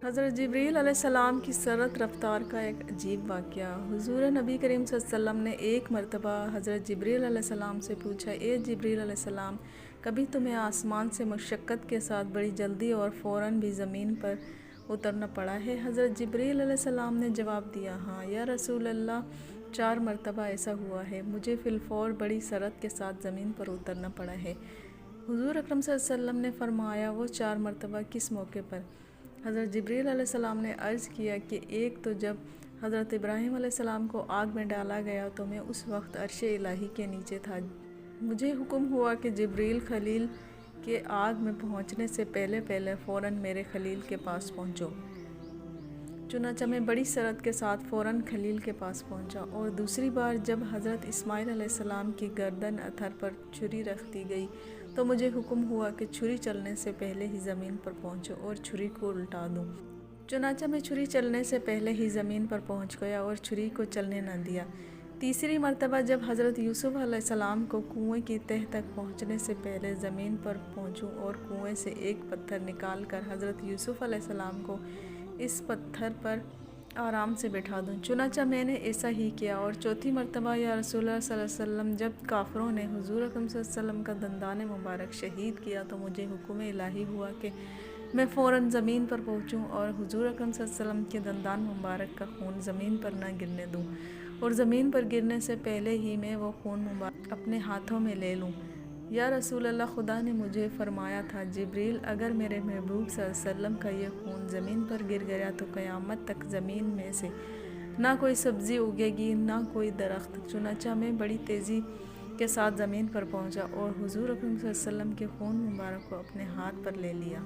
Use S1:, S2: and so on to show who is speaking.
S1: حضرت جبریل علیہ السلام کی سرعت رفتار کا ایک عجیب واقعہ۔ حضور نبی کریم صلی اللہ علیہ وسلم نے ایک مرتبہ حضرت جبریل علیہ السلام سے پوچھا، اے جبریل علیہ السلام، کبھی تمہیں آسمان سے مشقت کے ساتھ بڑی جلدی اور فوراً بھی زمین پر اترنا پڑا ہے؟ حضرت جبریل علیہ السلام نے جواب دیا، ہاں یا رسول اللہ، 4 مرتبہ ایسا ہوا ہے، مجھے فی الفور بڑی سرعت کے ساتھ زمین پر اترنا پڑا ہے۔ حضور اکرم صلی اللہ علیہ وسلم نے فرمایا، وہ 4 مرتبہ کس موقع پر؟ حضرت جبریل علیہ السلام نے عرض کیا کہ ایک تو جب حضرت ابراہیم علیہ السلام کو آگ میں ڈالا گیا تو میں اس وقت عرش الہی کے نیچے تھا۔ مجھے حکم ہوا کہ جبریل خلیل کے آگ میں پہنچنے سے پہلے فوراً میرے خلیل کے پاس پہنچو۔ چنانچہ میں بڑی سرعت کے ساتھ فوراً خلیل کے پاس پہنچا، اور دوسری بار جب حضرت اسماعیل علیہ السلام کی گردن اتھر پر چھری رکھ دی گئی تو مجھے حکم ہوا کہ چھری چلنے سے پہلے ہی زمین پر پہنچو اور چھری کو الٹا دوں۔ چنانچہ میں چھری چلنے سے پہلے ہی زمین پر پہنچ گیا اور چھری کو چلنے نہ دیا۔ تیسری مرتبہ جب حضرت یوسف علیہ السلام کو کنویں کی تہہ تک پہنچنے سے پہلے زمین پر پہنچوں اور کنویں سے ایک پتھر نکال کر حضرت یوسف علیہ السلام کو اس پتھر پر آرام سے بٹھا دوں، چنانچہ میں نے ایسا ہی کیا۔ اور چوتھی مرتبہ یا رسول اللہ صلی اللہ علیہ وسلم، جب کافروں نے حضور اکرم صلی اللہ علیہ وسلم کا دندان مبارک شہید کیا تو مجھے حکم الہی ہوا کہ میں فوراً زمین پر پہنچوں اور حضور اکرم صلی اللہ علیہ وسلم کے دندان مبارک کا خون زمین پر نہ گرنے دوں، اور زمین پر گرنے سے پہلے ہی میں وہ خون مبارک اپنے ہاتھوں میں لے لوں۔ یا رسول اللہ، خدا نے مجھے فرمایا تھا، جبریل، اگر میرے محبوب صلی اللہ علیہ وسلم کا یہ خون زمین پر گر گیا تو قیامت تک زمین میں سے نہ کوئی سبزی اگے گی نہ کوئی درخت۔ چنانچہ میں بڑی تیزی کے ساتھ زمین پر پہنچا اور حضور اکرم صلی اللہ علیہ وسلم کے خون مبارک کو اپنے ہاتھ پر لے لیا۔